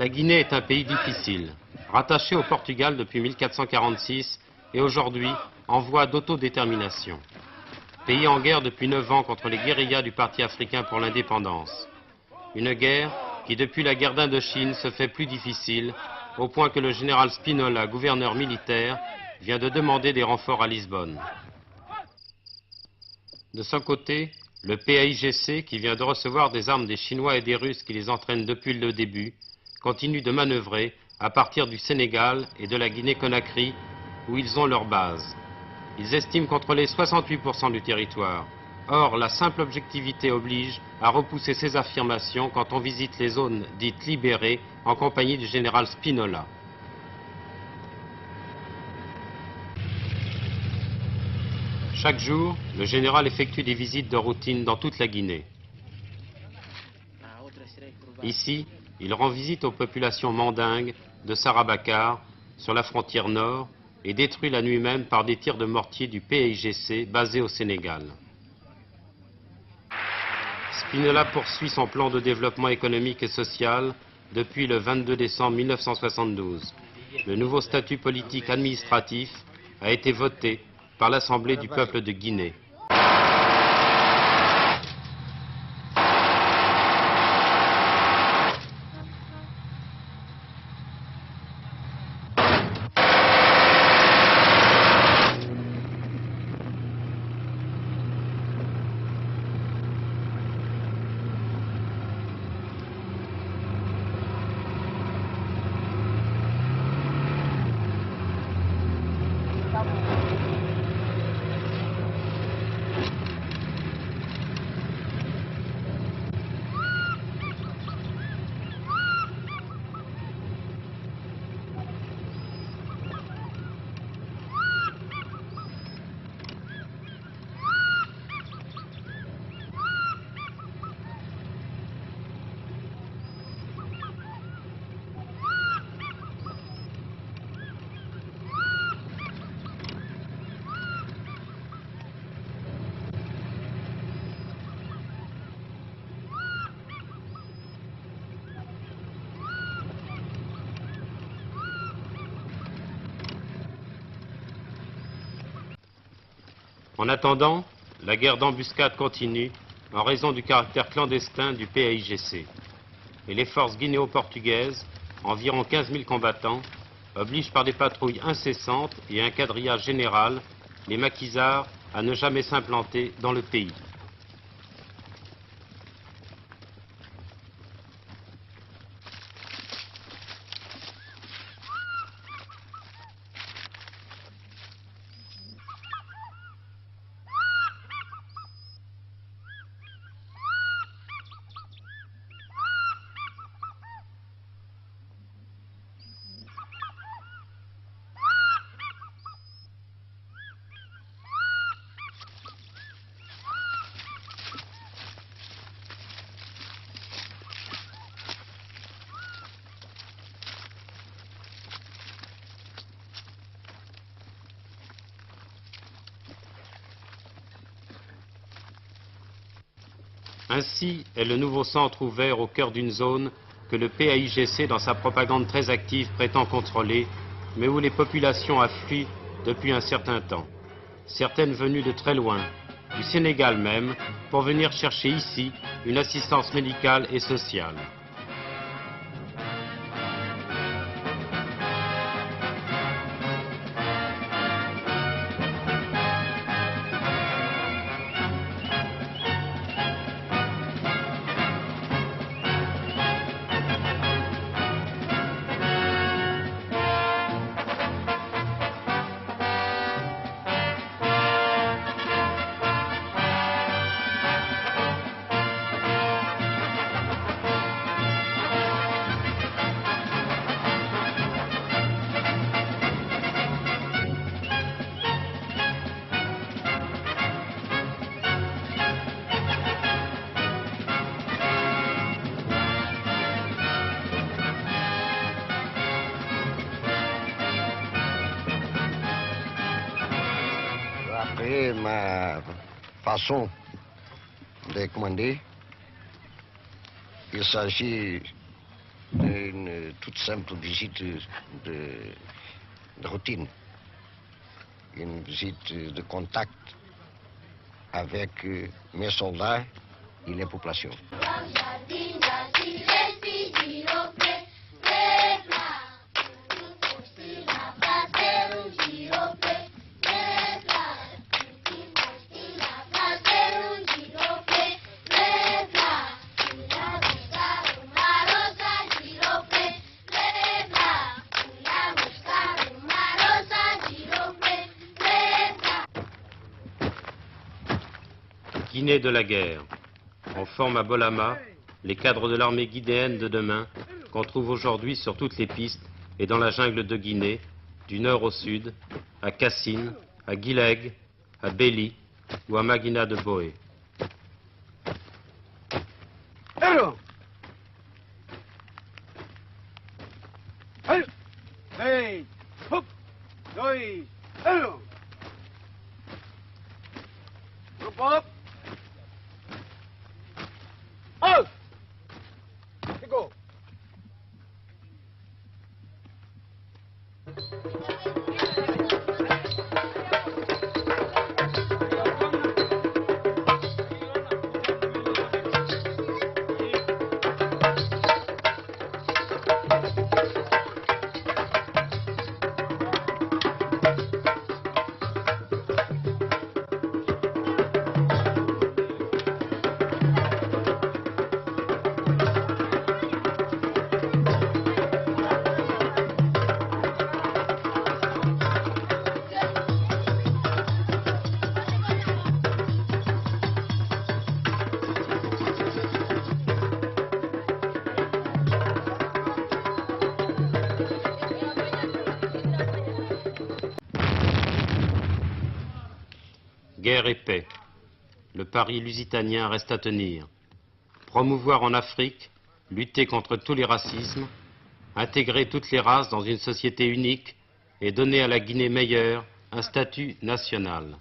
La Guinée est un pays difficile, rattaché au Portugal depuis 1446 et aujourd'hui en voie d'autodétermination. Pays en guerre depuis 9 ans contre les guérillas du Parti africain pour l'indépendance. Une guerre qui, depuis la guerre d'Indochine, se fait plus difficile, au point que le général Spinola, gouverneur militaire, vient de demander des renforts à Lisbonne. De son côté, le PAIGC, qui vient de recevoir des armes des Chinois et des Russes qui les entraînent depuis le début, continue de manœuvrer à partir du Sénégal et de la Guinée-Conakry, où ils ont leur base. Ils estiment contrôler 68% du territoire. Or, la simple objectivité oblige à repousser ces affirmations quand on visite les zones dites libérées en compagnie du général Spinola. Chaque jour, le général effectue des visites de routine dans toute la Guinée. Ici, il rend visite aux populations mandingues de Sarabakar, sur la frontière nord, et détruit la nuit même par des tirs de mortier du PAIGC basé au Sénégal. Spinola poursuit son plan de développement économique et social depuis le 22 décembre 1972. Le nouveau statut politique administratif a été voté par l'Assemblée du peuple de Guinée. En attendant, la guerre d'embuscade continue en raison du caractère clandestin du PAIGC. Et les forces guinéo-portugaises, environ 15 000 combattants, obligent par des patrouilles incessantes et un quadrillage général les maquisards à ne jamais s'implanter dans le pays. Ainsi est le nouveau centre ouvert au cœur d'une zone que le PAIGC, dans sa propagande très active, prétend contrôler, mais où les populations affluent depuis un certain temps. Certaines venues de très loin, du Sénégal même, pour venir chercher ici une assistance médicale et sociale. Après ma façon de commander, il s'agit une toute simple visite de routine, une visite de contact avec mes soldats et les populations. Guinée de la guerre. On forme à Bolama les cadres de l'armée guinéenne de demain qu'on trouve aujourd'hui sur toutes les pistes et dans la jungle de Guinée, du nord au sud, à Cassine, à Guileg, à Béli ou à Maguina de Boé. Guerre et paix. Le pari lusitanien reste à tenir. Promouvoir en Afrique, lutter contre tous les racismes, intégrer toutes les races dans une société unique et donner à la Guinée meilleure un statut national.